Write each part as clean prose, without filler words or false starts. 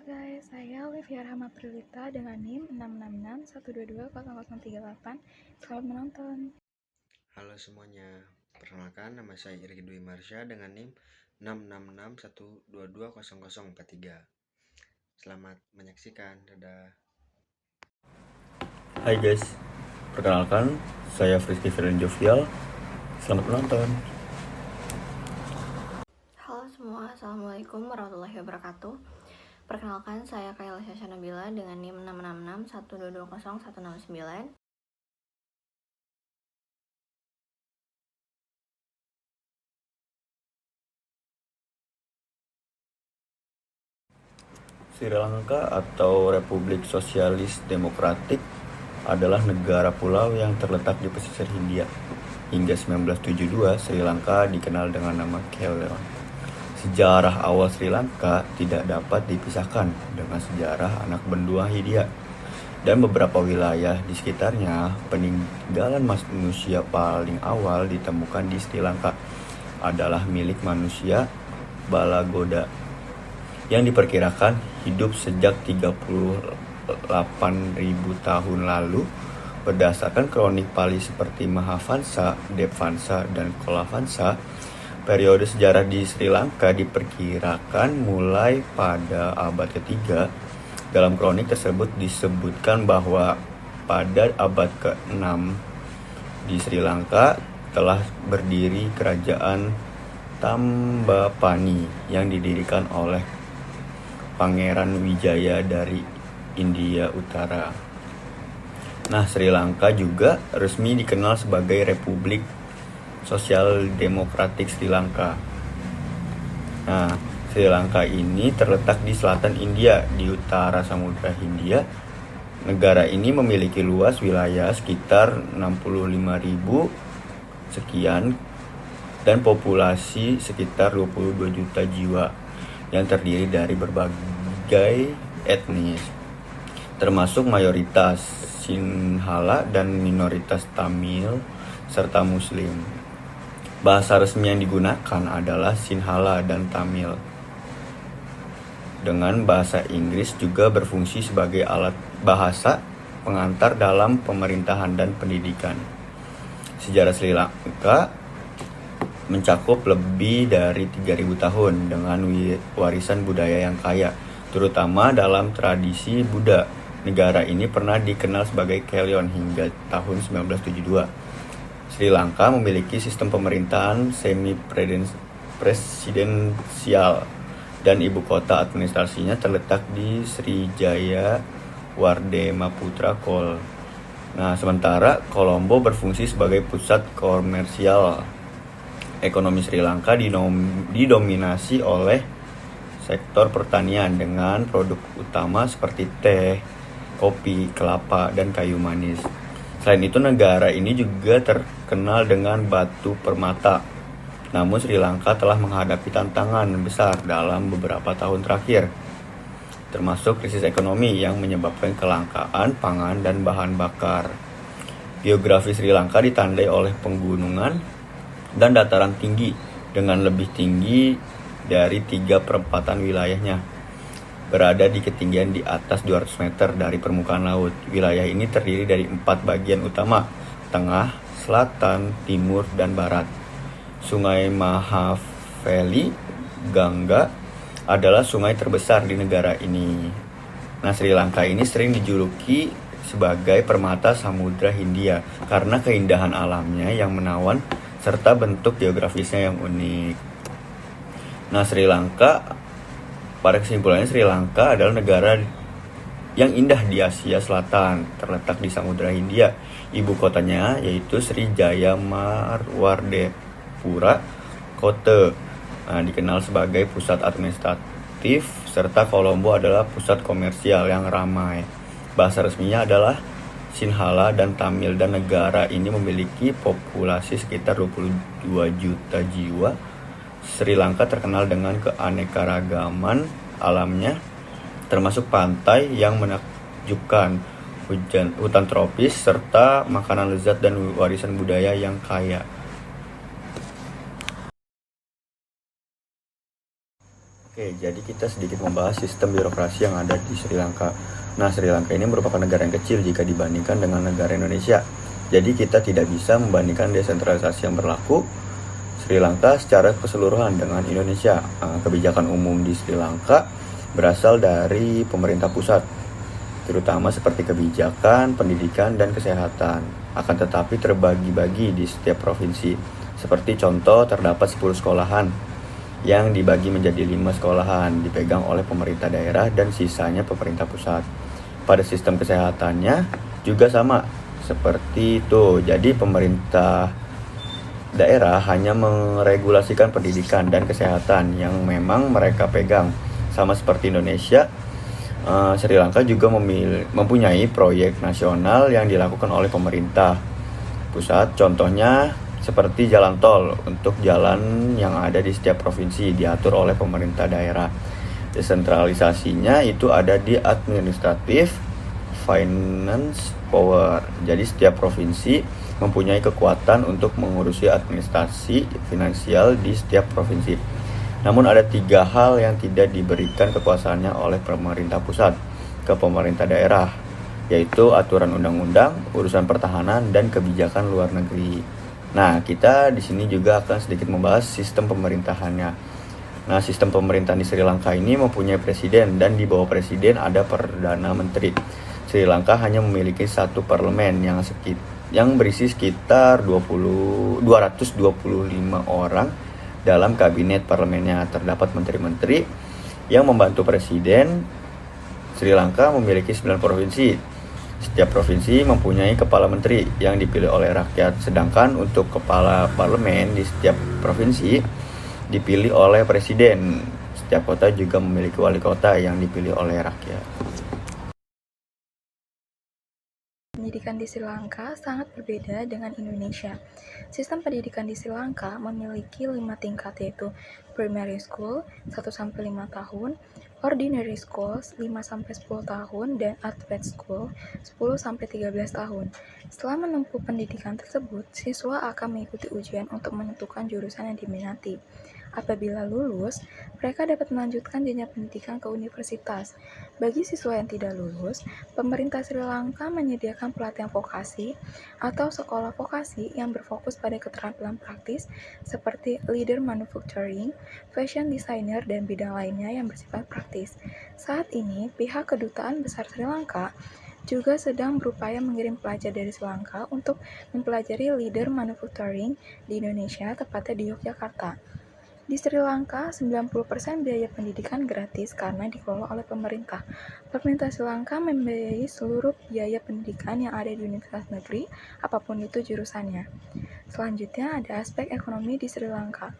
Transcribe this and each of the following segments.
guys, saya Olivia Rahma Prilita dengan NIM 666122038. Selamat menonton. Halo semuanya, perkenalkan nama saya Irgi Dwi Marsha dengan NIM 66612200043. Selamat menyaksikan, dadah. Hai guys, perkenalkan saya Frisky Firdan Jovial. Selamat menonton. Halo semua, Assalamualaikum warahmatullahi wabarakatuh. Perkenalkan, saya Kayla Syasha Nabila dengan NIM 66612200169. Sri Lanka atau Republik Sosialis Demokratik adalah negara pulau yang terletak di pesisir Hindia. Hingga 1972, Sri Lanka dikenal dengan nama Ceylon. Sejarah awal Sri Lanka tidak dapat dipisahkan dengan sejarah anak benua Hindia. Dan beberapa wilayah di sekitarnya, peninggalan manusia paling awal ditemukan di Sri Lanka adalah milik manusia Balagoda yang diperkirakan hidup sejak 38.000 tahun lalu. Berdasarkan kronik Pali seperti Mahavansa, Devvansa, dan Kolavansa, periode sejarah di Sri Lanka diperkirakan mulai pada abad ketiga. Dalam kronik tersebut disebutkan bahwa pada abad ke-6 di Sri Lanka telah berdiri kerajaan Tambapani yang didirikan oleh Pangeran Wijaya dari India Utara. Nah, Sri Lanka juga resmi dikenal sebagai Republik Sosial Demokratik Sri Lanka. Nah, Sri Lanka ini terletak di selatan India, di utara Samudra Hindia. Negara ini memiliki luas wilayah sekitar 65.000 sekian dan populasi sekitar 22 juta jiwa yang terdiri dari berbagai etnis, termasuk mayoritas Sinhala dan minoritas Tamil serta Muslim. Bahasa resmi yang digunakan adalah Sinhala dan Tamil. Dengan bahasa Inggris juga berfungsi sebagai alat bahasa pengantar dalam pemerintahan dan pendidikan. Sejarah Sri Lanka mencakup lebih dari 3.000 tahun dengan warisan budaya yang kaya, terutama dalam tradisi Buddha. Negara ini pernah dikenal sebagai Ceylon hingga tahun 1972. Sri Lanka memiliki sistem pemerintahan semi-presidensial dan ibu kota administrasinya terletak di Srijaya Wardemaputra Kol. Nah, sementara Colombo berfungsi sebagai pusat komersial. Ekonomi Sri Lanka didominasi oleh sektor pertanian dengan produk utama seperti teh, kopi, kelapa, dan kayu manis. Selain itu, negara ini juga terkenal dengan batu permata. Namun Sri Lanka telah menghadapi tantangan besar dalam beberapa tahun terakhir, termasuk krisis ekonomi yang menyebabkan kelangkaan pangan dan bahan bakar. Geografi Sri Lanka ditandai oleh pegunungan dan dataran tinggi dengan lebih tinggi dari 3/4 wilayahnya berada di ketinggian di atas 200 meter dari permukaan laut. Wilayah ini terdiri dari 4 bagian utama: tengah, selatan, timur, dan barat. Sungai Mahafeli Gangga adalah sungai terbesar di negara ini. Nah, Sri Lanka ini sering dijuluki sebagai permata Samudra Hindia karena keindahan alamnya yang menawan serta bentuk geografisnya yang unik. Nah, pada kesimpulannya, Sri Lanka adalah negara yang indah di Asia Selatan, terletak di Samudra Hindia. Ibu kotanya yaitu Srijaya Marwardepura Kotte. Nah, dikenal sebagai pusat administratif, serta Colombo adalah pusat komersial yang ramai. Bahasa resminya adalah Sinhala dan Tamil, dan negara ini memiliki populasi sekitar 22 juta jiwa. Sri Lanka terkenal dengan keanekaragaman alamnya, termasuk pantai yang menakjubkan, hutan tropis, serta makanan lezat dan warisan budaya yang kaya. Oke, jadi kita sedikit membahas sistem birokrasi yang ada di Sri Lanka. Nah, Sri Lanka ini merupakan negara yang kecil jika dibandingkan dengan negara Indonesia. Jadi kita tidak bisa membandingkan desentralisasi yang berlaku Sri Lanka secara keseluruhan dengan Indonesia. Kebijakan umum di Sri Lanka berasal dari pemerintah pusat, terutama seperti kebijakan, pendidikan, dan kesehatan. Akan tetapi terbagi-bagi di setiap provinsi. Seperti contoh, terdapat 10 sekolahan yang dibagi menjadi 5 sekolahan dipegang oleh pemerintah daerah dan sisanya pemerintah pusat. Pada sistem kesehatannya juga sama seperti itu. Jadi pemerintah daerah hanya meregulasikan pendidikan dan kesehatan yang memang mereka pegang. Sama seperti Indonesia, Sri Lanka juga mempunyai proyek nasional yang dilakukan oleh pemerintah pusat. Contohnya seperti jalan tol untuk jalan yang ada di setiap provinsi diatur oleh pemerintah daerah. Desentralisasinya itu ada di administratif, finance, power. Jadi setiap provinsi mempunyai kekuatan untuk mengurusi administrasi finansial di setiap provinsi. Namun ada 3 hal yang tidak diberikan kekuasaannya oleh pemerintah pusat ke pemerintah daerah, yaitu aturan undang-undang, urusan pertahanan, dan kebijakan luar negeri. Nah, kita di sini juga akan sedikit membahas sistem pemerintahannya. Nah, sistem pemerintahan di Sri Lanka ini mempunyai presiden dan di bawah presiden ada perdana menteri. Sri Lanka hanya memiliki satu parlemen yang berisi sekitar 225 orang dalam kabinet parlemennya. Terdapat menteri-menteri yang membantu presiden. Sri Lanka memiliki 9 provinsi. Setiap provinsi mempunyai kepala menteri yang dipilih oleh rakyat, sedangkan untuk kepala parlemen di setiap provinsi dipilih oleh presiden. Setiap kota juga memiliki wali kota yang dipilih oleh rakyat. Pendidikan di Sri Lanka sangat berbeda dengan Indonesia. Sistem pendidikan di Sri Lanka memiliki 5 tingkat, yaitu Primary School 1-5 tahun, Ordinary School 5-10 tahun, dan Advanced School 10-13 tahun. Setelah menempuh pendidikan tersebut, siswa akan mengikuti ujian untuk menentukan jurusan yang diminati. Apabila lulus, mereka dapat melanjutkan jenjang pendidikan ke universitas. Bagi siswa yang tidak lulus, pemerintah Sri Lanka menyediakan pelatihan vokasi atau sekolah vokasi yang berfokus pada keterampilan praktis seperti leader manufacturing, fashion designer, dan bidang lainnya yang bersifat praktis. Saat ini, pihak Kedutaan Besar Sri Lanka juga sedang berupaya mengirim pelajar dari Sri Lanka untuk mempelajari leader manufacturing di Indonesia, tepatnya di Yogyakarta. Di Sri Lanka, 90% biaya pendidikan gratis karena dikelola oleh pemerintah. Pemerintah Sri Lanka membiayai seluruh biaya pendidikan yang ada di universitas negeri, apapun itu jurusannya. Selanjutnya ada aspek ekonomi di Sri Lanka.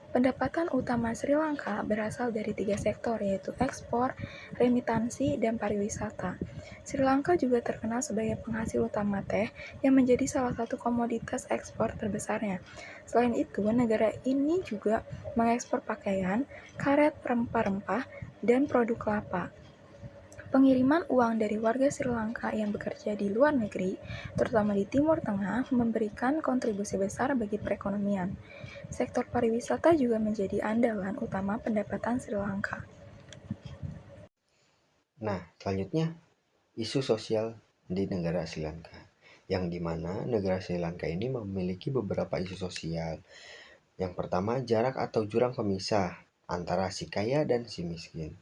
Pendapatan utama Sri Lanka berasal dari 3 sektor, yaitu ekspor, remitansi, dan pariwisata. Sri Lanka juga terkenal sebagai penghasil utama teh yang menjadi salah satu komoditas ekspor terbesarnya. Selain itu, negara ini juga mengekspor pakaian, karet rempah-rempah, dan produk kelapa. Pengiriman uang dari warga Sri Lanka yang bekerja di luar negeri, terutama di Timur Tengah, memberikan kontribusi besar bagi perekonomian. Sektor pariwisata juga menjadi andalan utama pendapatan Sri Lanka. Nah, selanjutnya isu sosial di negara Sri Lanka, yang dimana negara Sri Lanka ini memiliki beberapa isu sosial. Yang pertama, jarak atau jurang pemisah antara si kaya dan si miskin.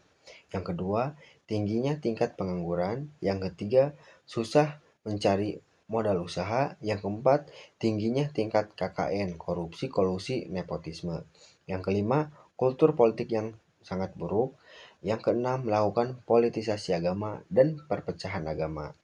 Yang kedua, tingginya tingkat pengangguran. Yang ketiga, susah mencari modal usaha. Yang keempat, tingginya tingkat KKN, korupsi, kolusi, nepotisme. Yang kelima, kultur politik yang sangat buruk. Yang keenam, melakukan politisasi agama dan perpecahan agama.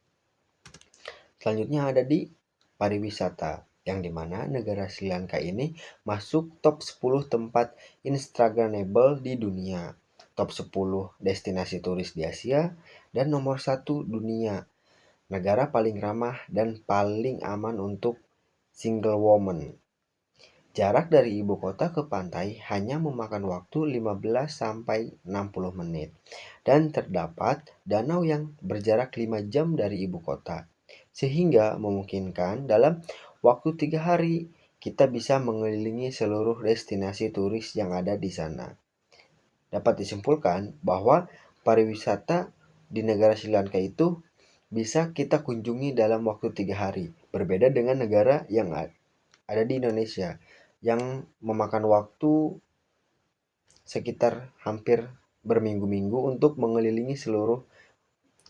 Selanjutnya ada di pariwisata, yang dimana negara Sri Lanka ini masuk top 10 tempat Instagramable di dunia, top 10 destinasi turis di Asia, dan nomor 1 dunia, negara paling ramah dan paling aman untuk single woman. Jarak dari ibu kota ke pantai hanya memakan waktu 15-60 menit, dan terdapat danau yang berjarak 5 jam dari ibu kota, sehingga memungkinkan dalam waktu 3 hari kita bisa mengelilingi seluruh destinasi turis yang ada di sana. Dapat disimpulkan bahwa pariwisata di negara Sri Lanka itu bisa kita kunjungi dalam waktu 3 hari, berbeda dengan negara yang ada di Indonesia yang memakan waktu sekitar hampir berminggu-minggu untuk mengelilingi seluruh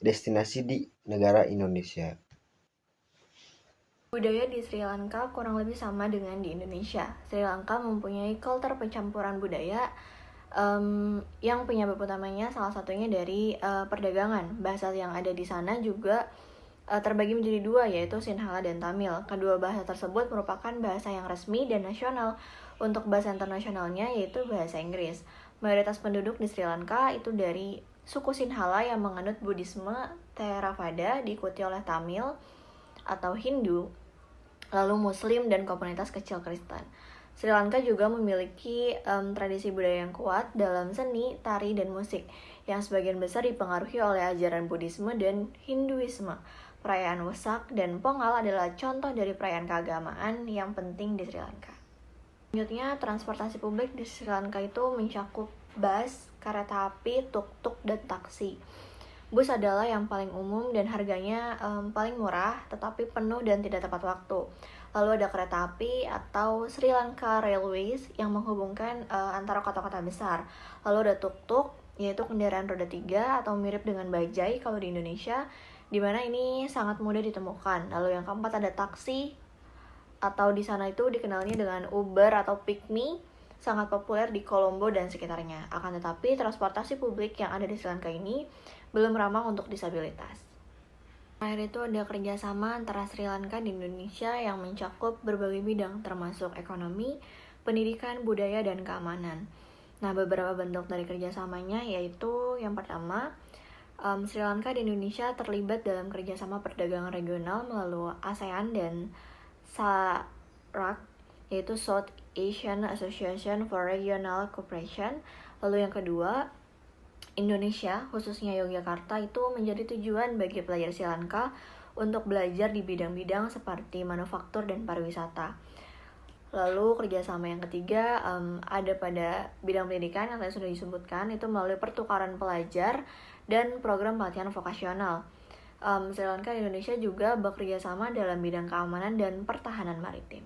destinasi di negara Indonesia. Budaya di Sri Lanka kurang lebih sama dengan di Indonesia. Sri Lanka mempunyai kultur pencampuran budaya yang penyebab utamanya salah satunya dari perdagangan. Bahasa yang ada di sana juga terbagi menjadi dua, yaitu Sinhala dan Tamil. Kedua bahasa tersebut merupakan bahasa yang resmi dan nasional. Untuk bahasa internasionalnya yaitu bahasa Inggris. Mayoritas penduduk di Sri Lanka itu dari suku Sinhala yang menganut Buddhisme Theravada, diikuti oleh Tamil atau Hindu, lalu Muslim dan komunitas kecil Kristen. Sri Lanka juga memiliki tradisi budaya yang kuat dalam seni, tari, dan musik, yang sebagian besar dipengaruhi oleh ajaran Buddhisme dan Hinduisme. Perayaan Wesak dan Pongal adalah contoh dari perayaan keagamaan yang penting di Sri Lanka. Selanjutnya, transportasi publik di Sri Lanka itu mencakup bus, kereta api, tuk-tuk, dan taksi. Bus adalah yang paling umum dan harganya paling murah, tetapi penuh dan tidak tepat waktu. Lalu ada kereta api atau Sri Lanka Railways yang menghubungkan antara kota-kota besar. Lalu ada tuk-tuk, yaitu kendaraan roda 3 atau mirip dengan bajai kalau di Indonesia, di mana ini sangat mudah ditemukan. Lalu yang keempat ada taksi, atau di sana itu dikenalnya dengan Uber atau Pikmi, sangat populer di Colombo dan sekitarnya. Akan tetapi, transportasi publik yang ada di Sri Lanka ini belum ramah untuk disabilitas. Terakhir itu ada kerjasama antara Sri Lanka dan Indonesia yang mencakup berbagai bidang termasuk ekonomi, pendidikan, budaya, dan keamanan. Nah, beberapa bentuk dari kerjasamanya yaitu yang pertama, Sri Lanka dan Indonesia terlibat dalam kerjasama perdagangan regional melalui ASEAN dan SARAC, yaitu South Asian Association for Regional Cooperation. Lalu yang kedua, Indonesia, khususnya Yogyakarta, itu menjadi tujuan bagi pelajar Sri Lanka untuk belajar di bidang-bidang seperti manufaktur dan pariwisata. Lalu kerjasama yang ketiga ada pada bidang pendidikan yang tadi sudah disebutkan, itu melalui pertukaran pelajar dan program pelatihan vokasional. Sri Lanka dan Indonesia juga bekerja sama dalam bidang keamanan dan pertahanan maritim.